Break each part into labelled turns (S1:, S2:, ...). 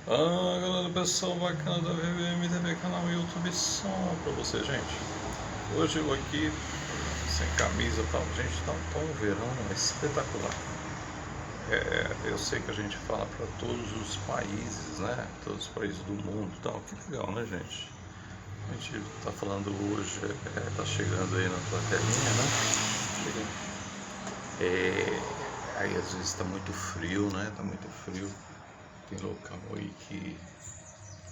S1: Ah, galera, pessoal bacana da VVM TV, canal YouTube, som pra você, gente. Hoje eu aqui, sem camisa e tal, gente, tá um verão espetacular. Eu sei que a gente fala para todos os países, né? Todos os países do mundo e tal, que legal, né, gente? A gente tá falando hoje, tá chegando aí na tua telinha, né? Aí às vezes tá muito frio, né? Tá muito frio. Tem local aí que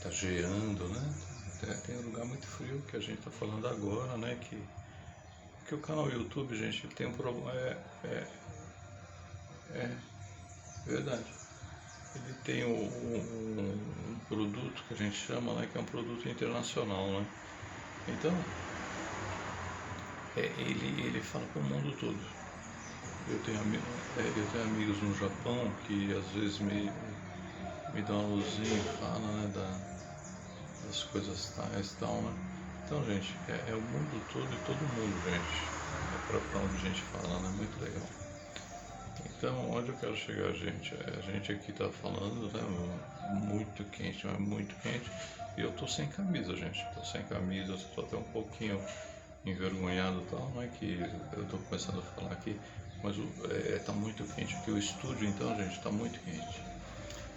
S1: tá geando, né? Tem um lugar muito frio que a gente tá falando agora, né? Que o canal YouTube, gente, ele tem um problema. É verdade. Ele tem um produto que a gente chama, né? Que é um produto internacional, né? Então, ele fala para o mundo todo. Eu tenho amigos no Japão que às vezes me dão uma luzinha e falam, né? Das coisas tais e tal, né? Então, gente, é o mundo todo e todo mundo, gente. É pra onde a gente fala, né? Muito legal. Então, onde eu quero chegar, gente? A gente aqui tá falando, né? Muito quente, mas muito quente. E eu tô sem camisa, gente. Tô sem camisa, tô até um pouquinho envergonhado e tal, não é que eu tô começando a falar aqui, mas tá muito quente, porque o estúdio, então, gente, tá muito quente.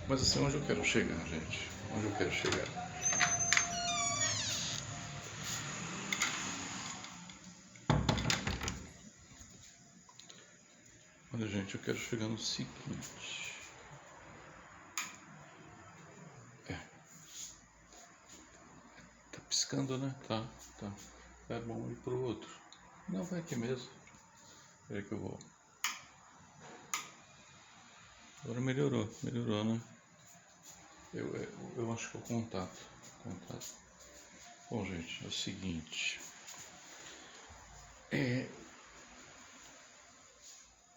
S1: Mas assim, onde eu quero chegar, gente? Onde eu quero chegar? Olha, gente, eu quero chegar no seguinte. Tá piscando, né? Tá. É bom ir pro outro. Não, vai aqui mesmo. Peraí que eu vou. Agora melhorou, né? Eu acho que é o contato. Bom, gente, é o seguinte.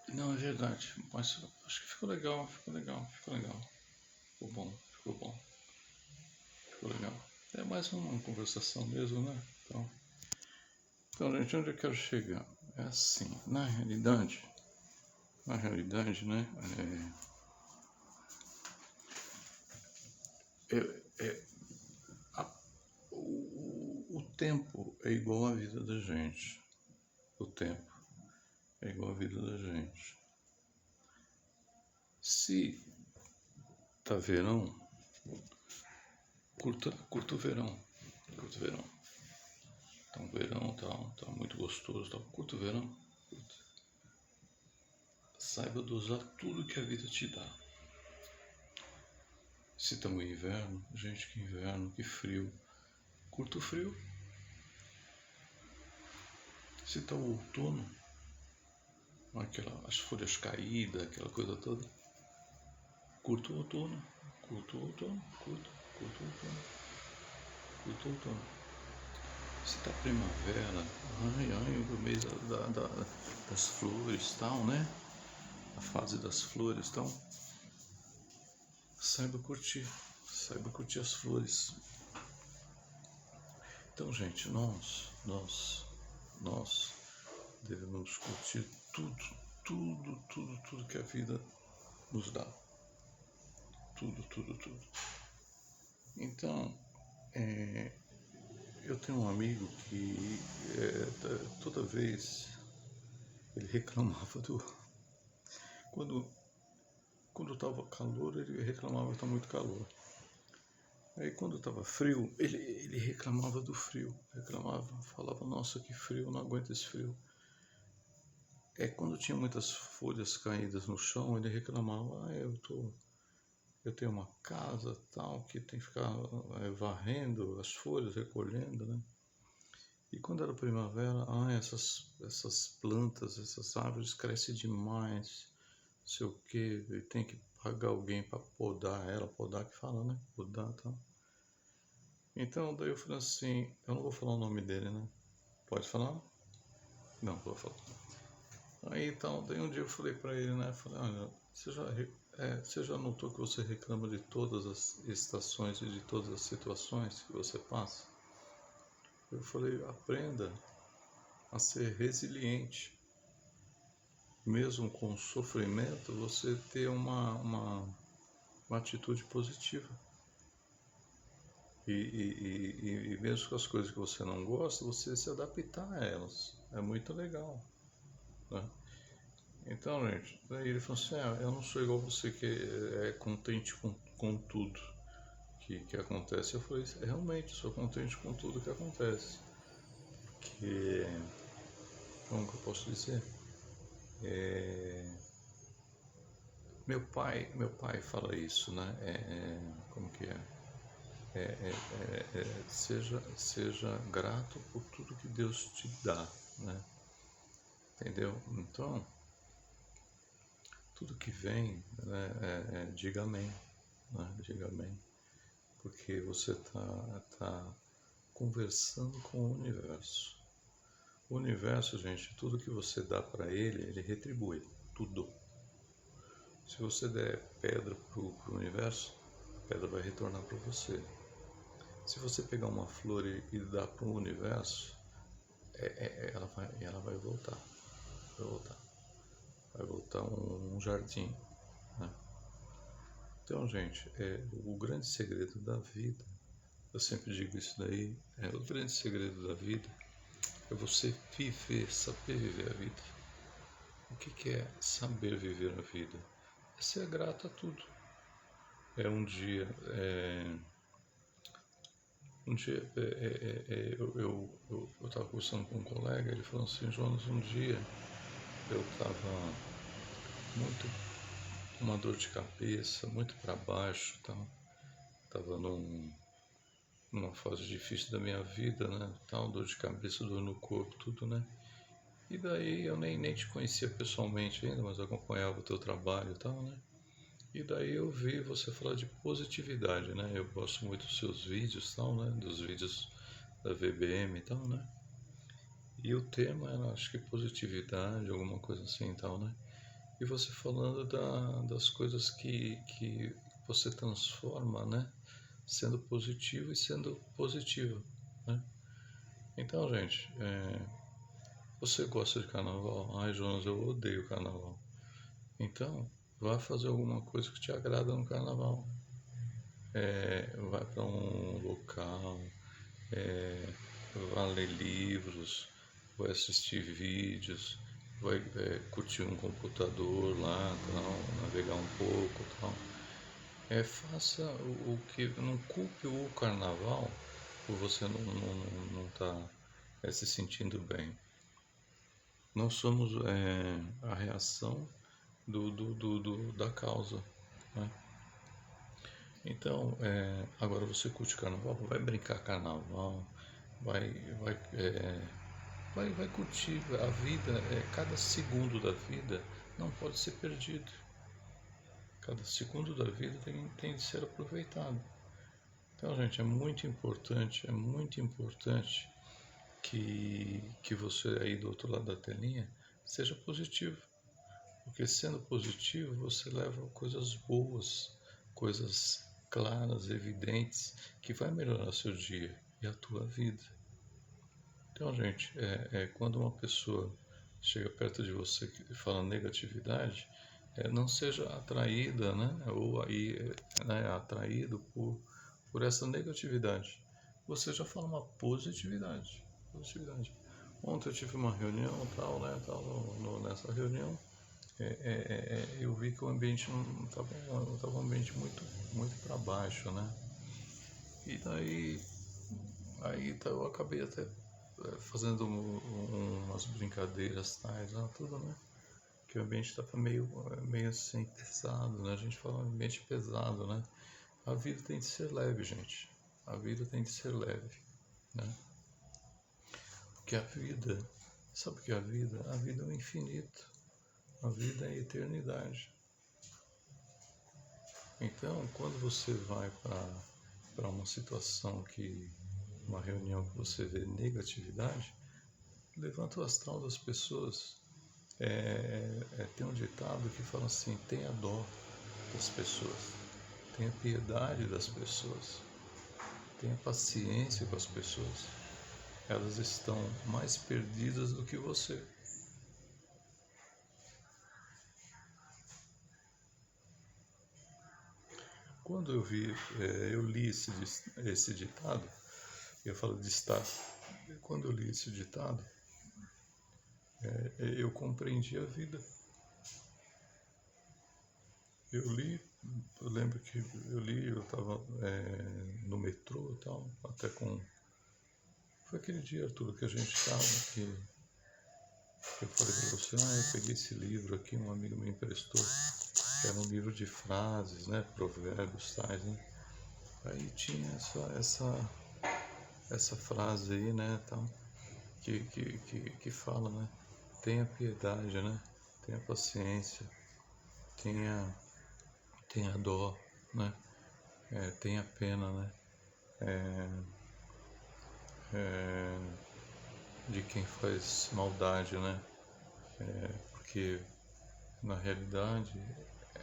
S1: Não, é verdade, mas acho que ficou legal. Ficou bom. Ficou legal. É mais uma conversação mesmo, né? Então, gente, onde eu quero chegar? É assim, na realidade, né? O tempo é igual à vida da gente. O tempo é igual à vida da gente. Se tá verão, curta o verão. Tá um verão, tá muito gostoso, curta o verão. Saiba dosar tudo que a vida te dá. Se tá no inverno, gente, que inverno, que frio. Curta o frio. Se tá o outono, as folhas caídas, aquela coisa toda. Curta o outono. Se tá primavera, o mês das flores, tal, né? A fase das flores, tal. Saiba curtir as flores. Então, gente, nós devemos curtir tudo que a vida nos dá. Tudo. Então, eu tenho um amigo que toda vez ele reclamava quando estava calor, ele reclamava que tá muito calor. Aí quando estava frio, ele reclamava do frio. Falava, nossa, que frio, não aguento esse frio. Quando tinha muitas folhas caídas no chão, ele reclamava, eu tenho uma casa tal, que tem que ficar varrendo as folhas, recolhendo, né? E quando era primavera, essas plantas, essas árvores crescem demais, não sei o que, tem que pagar alguém para podar que fala, né? Podar, tal. Então, daí eu falei assim, eu não vou falar o nome dele, né? Pode falar? Não, vou falar. Aí então, daí um dia eu falei pra ele, né? Falei, olha, você já notou que você reclama de todas as estações e de todas as situações que você passa? Eu falei, aprenda a ser resiliente. Mesmo com sofrimento, você ter uma atitude positiva. E mesmo com as coisas que você não gosta, você se adaptar a elas. É muito legal, né? Então, gente, daí ele falou assim, eu não sou igual você que é contente com tudo que acontece. Eu falei, realmente, sou contente com tudo que acontece. Que, como que eu posso dizer? Meu pai fala isso, né? Como que é? Seja grato por tudo que Deus te dá, né? Entendeu? Então, tudo que vem, né, diga amém, né? Diga amém, porque você tá conversando com o universo. O universo, gente, tudo que você dá para ele retribui, tudo. Se você der pedra pro universo, a pedra vai retornar para você. Se você pegar uma flor e dar para o universo, ela vai voltar, vai voltar um jardim, né? Então, gente, o grande segredo da vida, eu sempre digo isso daí, o grande segredo da vida é você viver, saber viver a vida. O que é saber viver a vida? É ser grato a tudo. Um dia eu estava conversando com um colega, ele falou assim, Jonas, um dia eu estava muito com uma dor de cabeça, muito para baixo, estava numa fase difícil da minha vida, né, tal, dor de cabeça, dor no corpo, tudo, né. E daí eu nem te conhecia pessoalmente ainda, mas acompanhava o teu trabalho e tal, né. E daí eu vi você falar de positividade, né? Eu gosto muito dos seus vídeos, tal, né? Dos vídeos da VBM e tal, né? E o tema era, acho que positividade, alguma coisa assim e tal, né? E você falando das coisas que você transforma, né? Sendo positivo e sendo positivo, né? Então, gente, você gosta de carnaval? Ai, Jonas, eu odeio carnaval. Então, vá fazer alguma coisa que te agrada no carnaval. Vai para um local, vai ler livros, vai assistir vídeos, vai curtir um computador lá, tal, navegar um pouco, tal. Faça o que, não culpe o carnaval por você não tá se sentindo bem. Nós somos a reação da causa, né? Então, agora você curte carnaval, vai brincar carnaval, vai, vai, vai curtir a vida, cada segundo da vida não pode ser perdido. Cada segundo da vida tem de ser aproveitado. Então, gente, é muito importante que você aí do outro lado da telinha seja positivo. Porque sendo positivo, você leva coisas boas, coisas claras, evidentes, que vai melhorar seu dia e a tua vida. Então, gente, quando uma pessoa chega perto de você e fala negatividade, não seja atraída, né, ou aí, atraído por essa negatividade. Você já fala uma positividade. Positividade. Ontem eu tive uma reunião, tal, né, tal, nessa reunião, eu vi que o ambiente não estava um ambiente muito para baixo, né? E daí eu acabei até fazendo umas brincadeiras tais, tudo, né? Que o ambiente estava meio assim pesado, né? A gente fala ambiente pesado, né? A vida tem de ser leve, gente. A vida tem de ser leve, né? Porque a vida, sabe o que é a vida? A vida é o infinito. A vida é a eternidade. Então, quando você vai para uma situação uma reunião que você vê negatividade, levanta o astral das pessoas. Tem um ditado que fala assim, tenha dó das pessoas, tenha piedade das pessoas, tenha paciência com as pessoas. Elas estão mais perdidas do que você. quando eu li esse ditado, eu falo de estar, quando eu li esse ditado, eu compreendi a vida. Eu lembro que eu estava no metrô e tal, até com... Foi aquele dia, Arthur, que a gente estava, que eu falei para você, eu peguei esse livro aqui, um amigo me emprestou, que era um livro de frases, né, provérbios, tais, né? Aí tinha essa frase aí, né, tal, que fala, né, tenha piedade, né, tenha paciência, tenha dó, né, tenha pena, né, de quem faz maldade, né, porque na realidade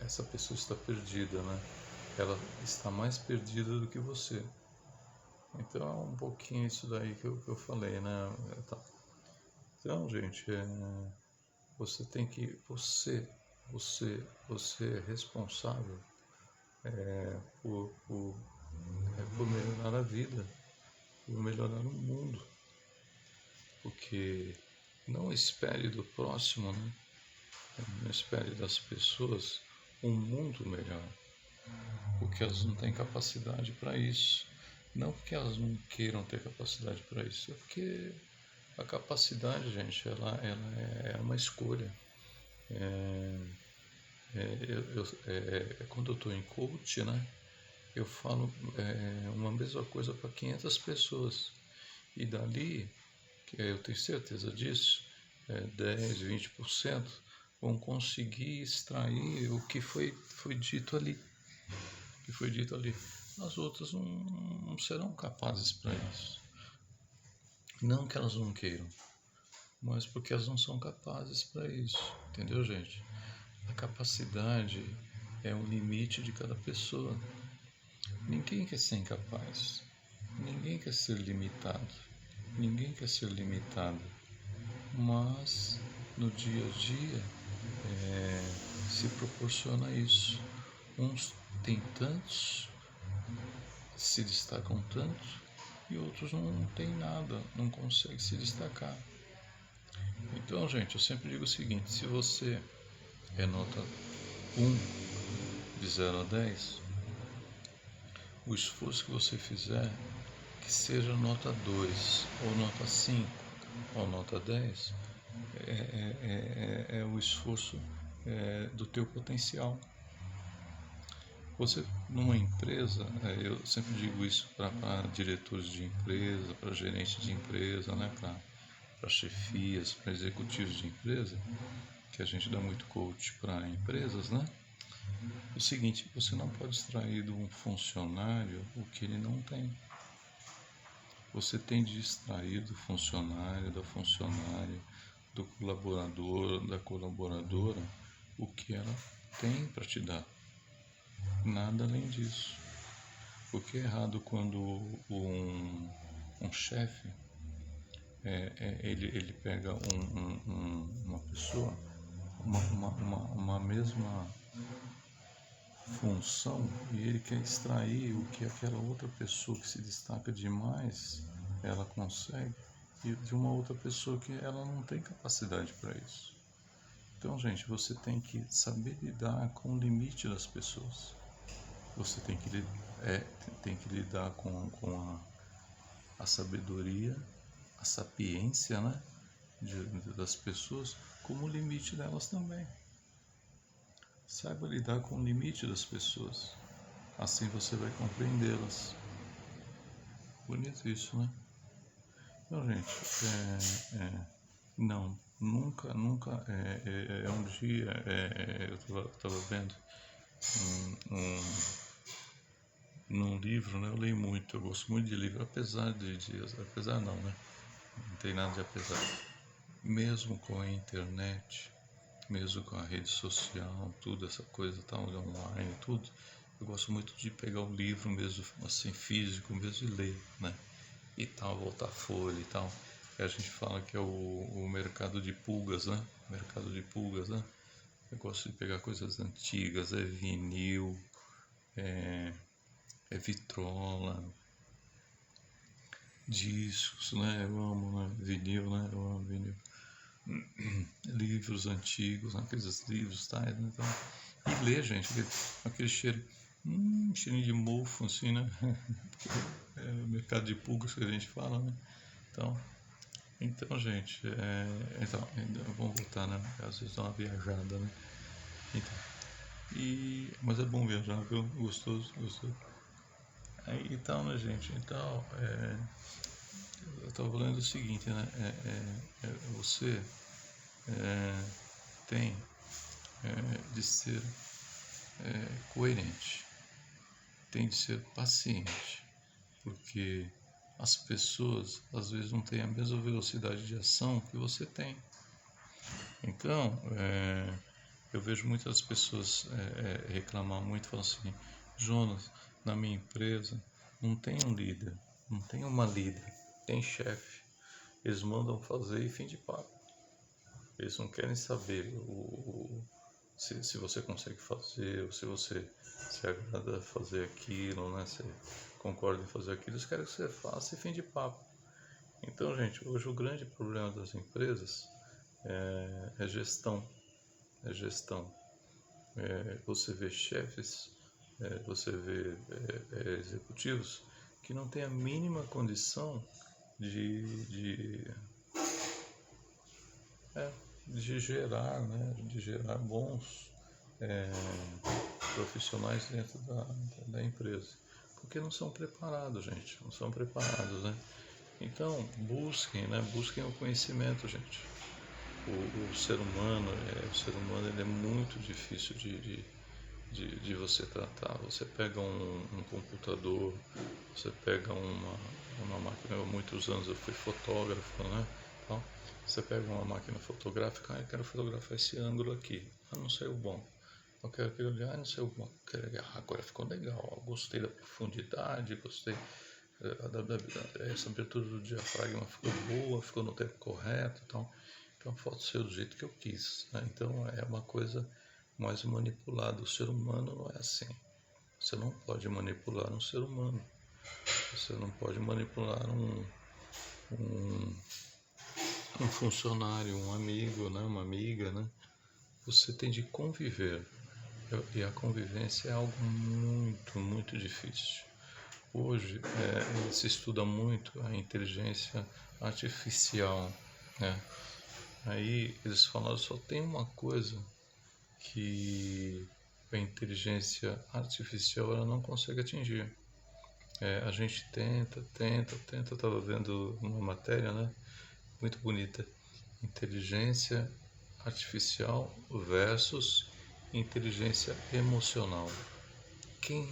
S1: essa pessoa está perdida, né, ela está mais perdida do que você. Então é um pouquinho isso daí que eu falei, né, tá. Então, gente, você tem que, você é responsável por melhorar a vida, por melhorar o mundo, porque não espere do próximo, né? Não espere das pessoas um mundo melhor, porque elas não têm capacidade para isso. Não porque elas não queiram ter capacidade para isso, é porque a capacidade, gente, ela é uma escolha. Quando eu estou em coach, né, eu falo uma mesma coisa para 500 pessoas. E dali, que eu tenho certeza disso, 10, 20% vão conseguir extrair o que foi dito ali. Que foi dito ali. As outras não serão capazes para isso. Não que elas não queiram, mas porque elas não são capazes para isso. Entendeu, gente? A capacidade é um limite de cada pessoa. Ninguém quer ser incapaz. Ninguém quer ser limitado. Ninguém quer ser limitado. Mas no dia a dia se proporciona isso. Uns têm tantos, se destacam tanto, e outros não têm nada, não conseguem se destacar. Então, gente, eu sempre digo o seguinte: se você é nota 1 de 0 a 10, o esforço que você fizer, que seja nota 2, ou nota 5, ou nota 10, é o esforço do teu potencial. Você, numa empresa, eu sempre digo isso para diretores de empresa, para gerentes de empresa, né, para chefias, para executivos de empresa, que a gente dá muito coach para empresas, né? O seguinte: você não pode extrair de um funcionário o que ele não tem. Você tem de extrair do funcionário, da funcionária, do colaborador, da colaboradora, o que ela tem para te dar. Nada além disso. O que é errado quando um chefe ele pega uma pessoa, uma mesma função, e ele quer extrair o que aquela outra pessoa que se destaca demais ela consegue, e de uma outra pessoa que ela não tem capacidade para isso. Então, gente, você tem que saber lidar com o limite das pessoas. Você tem que lidar com a sabedoria, a sapiência, né, das pessoas, como o limite delas também. Saiba lidar com o limite das pessoas. Assim você vai compreendê-las. Bonito isso, né? Então, gente, não, nunca, um dia, eu estava vendo num livro, né? Eu leio muito, eu gosto muito de livro, apesar não, né? Não tem nada de apesar. Mesmo com a internet, mesmo com a rede social, tudo, essa coisa tal, online, tudo, eu gosto muito de pegar o livro mesmo, assim, físico mesmo, e ler, né? E tal, voltar a folha e tal. E a gente fala que é o mercado de pulgas, né? Mercado de pulgas, né? Eu gosto de pegar coisas antigas, vinil, vitrola, discos, né? Eu amo, né? Vinil, né? Eu amo vinil. Livros antigos, aqueles livros, tá? Então, e ler, gente, aquele cheiro, cheirinho de mofo, assim, né? É o mercado de pulgas que a gente fala, né? Então gente, vamos voltar, né? Às vezes dá uma viajada, né? Então, mas é bom viajar, viu? Gostoso. Aí, então, né, gente? Então, eu estava falando o seguinte, né? Você tem de ser coerente, tem de ser paciente, porque as pessoas às vezes não têm a mesma velocidade de ação que você tem. Então, eu vejo muitas pessoas reclamar muito, falam assim: Jonas, na minha empresa não tem um líder, não tem uma líder, tem chefe. Eles mandam fazer e fim de papo. Eles não querem saber se você consegue fazer, ou se você se agrada fazer aquilo, né? Se concorda em fazer aquilo, eles querem que você faça e fim de papo. Então, gente, hoje o grande problema das empresas é gestão. Você vê chefes, você vê executivos que não têm a mínima condição de gerar, né, de gerar bons profissionais dentro da empresa, porque não são preparados, gente, não são preparados, né? Então busquem o conhecimento, gente. O ser humano, ele é muito difícil de você tratar. Você pega um computador, você pega uma máquina. Há muitos anos eu fui fotógrafo, né? Então, você pega uma máquina fotográfica, eu quero fotografar esse ângulo aqui, não saiu bom. Eu quero aquele olhar, não saiu bom. Agora ficou legal, gostei da profundidade, gostei essa abertura do diafragma ficou boa, ficou no tempo correto, então a foto saiu do jeito que eu quis, né? Então é uma coisa mais manipulada. O ser humano não é assim. Você não pode manipular um ser humano. Você não pode manipular um funcionário, um amigo, né? Uma amiga, né? Você tem de conviver. E a convivência é algo muito, muito difícil. Hoje se estuda muito a inteligência artificial, né? Aí eles falaram, só tem uma coisa que a inteligência artificial ela não consegue atingir. A gente tenta, estava vendo uma matéria, né, muito bonita, inteligência artificial versus inteligência emocional. Quem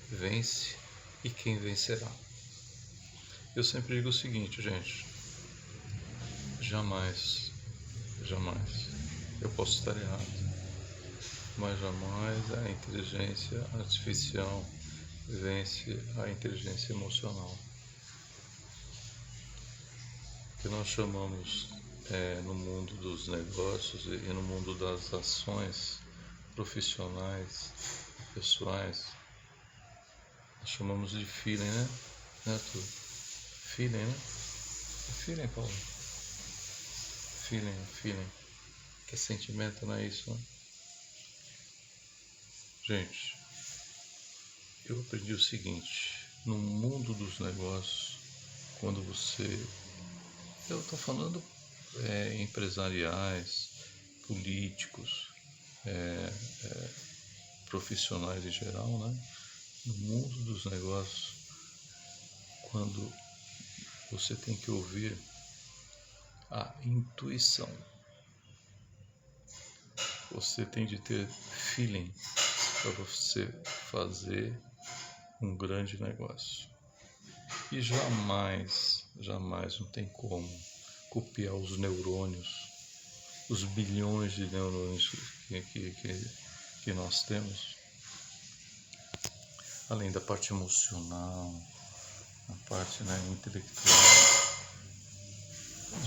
S1: vence e quem vencerá? Eu sempre digo o seguinte, gente, jamais, eu posso estar errado, mas jamais a inteligência artificial vence a inteligência emocional. Que nós chamamos no mundo dos negócios e no mundo das ações profissionais, pessoais, nós chamamos de feeling, né? Feeling, né? Feeling, Paulo. Feeling. Que é sentimento, não é isso, né? Gente, eu aprendi o seguinte, no mundo dos negócios, quando eu estou falando empresariais, políticos, profissionais em geral, né? No mundo dos negócios, quando você tem que ouvir a intuição, você tem de ter feeling para você fazer um grande negócio. E jamais não tem como copiar os neurônios, os bilhões de neurônios que nós temos, além da parte emocional, a parte intelectual.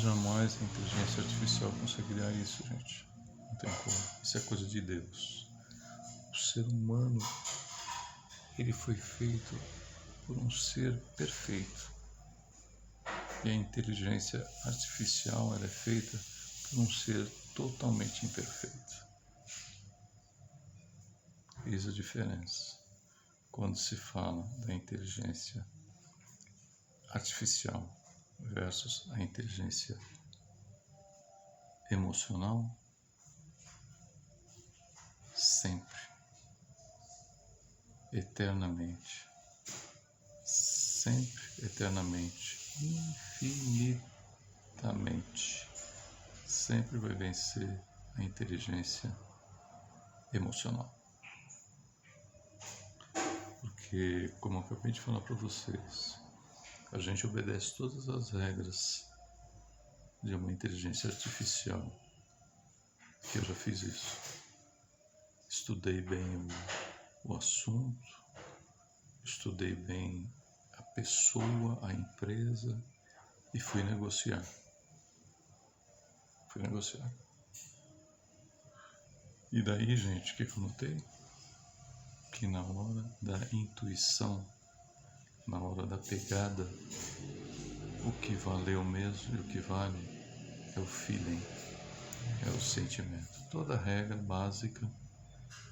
S1: Jamais a inteligência artificial conseguiria isso, gente. Não tem como. Isso é coisa de Deus. O ser humano ele foi feito por um ser perfeito. E a inteligência artificial ela é feita por um ser totalmente imperfeito. Eis a diferença quando se fala da inteligência artificial versus a inteligência emocional. Sempre, eternamente, sempre, eternamente, infinitamente, sempre vai vencer a inteligência emocional. Porque, como eu acabei de falar para vocês, a gente obedece todas as regras de uma inteligência artificial, que eu já fiz isso. Estudei bem o assunto, estudei bem a pessoa, a empresa e fui negociar. E daí, gente, o que eu notei? Que na hora da intuição, na hora da pegada, o que valeu mesmo e o que vale é o feeling, é o sentimento. Toda a regra básica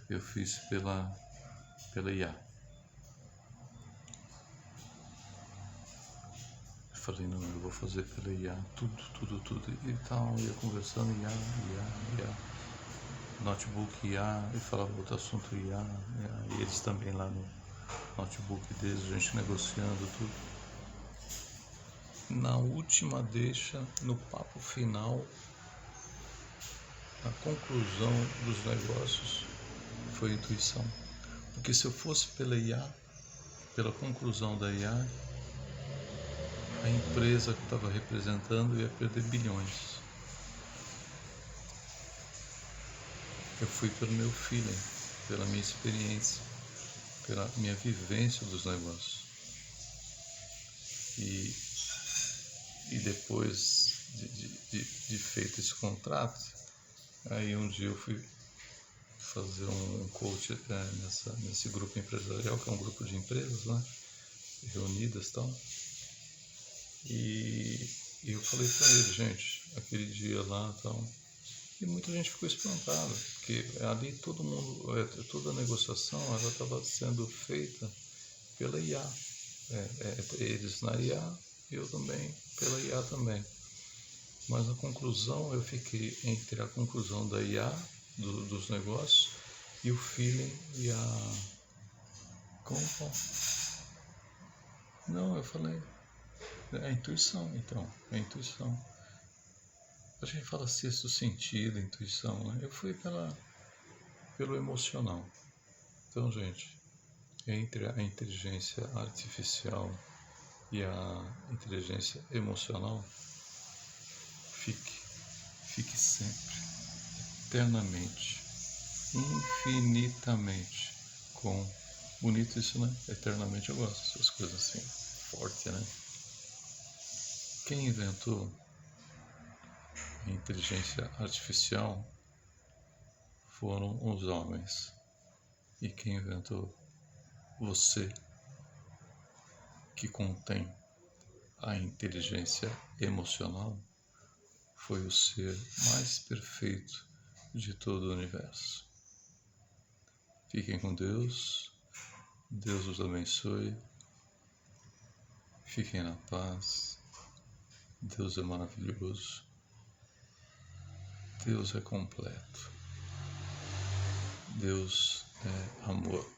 S1: eu fiz pela IA. Eu falei, não, eu vou fazer pela IA, tudo. E tal, ia conversando, IA. Notebook IA, e falava outro assunto IA, e eles também lá no notebook deles, a gente negociando tudo. Na última deixa, no papo final, a conclusão dos negócios foi intuição. Porque se eu fosse pela IA, pela conclusão da IA, a empresa que estava representando ia perder bilhões. Eu fui pelo meu feeling, pela minha experiência, pela minha vivência dos negócios. E depois de feito esse contrato, aí um dia eu fui fazer um coach nesse grupo empresarial, que é um grupo de empresas, né, reunidas e tal. E eu falei para ele, gente, aquele dia lá e tal, e muita gente ficou espantada, porque ali todo mundo, toda a negociação, ela estava sendo feita pela IA. Eles na IA, eu também, pela IA também. Mas na conclusão, eu fiquei entre a conclusão da IA, dos negócios, e o feeling e a... Como? Não, eu falei... É a intuição, então. É a intuição. A gente fala sexto sentido, intuição, né? Eu fui pelo emocional. Então, gente, entre a inteligência artificial e a inteligência emocional, fique sempre, eternamente, infinitamente com... Bonito isso, né? Eternamente, eu gosto dessas coisas assim, forte, né? Quem inventou a inteligência artificial foram os homens. E quem inventou você, que contém a inteligência emocional, foi o ser mais perfeito de todo o universo. Fiquem com Deus, Deus os abençoe, fiquem na paz, Deus é maravilhoso, Deus é completo, Deus é amor.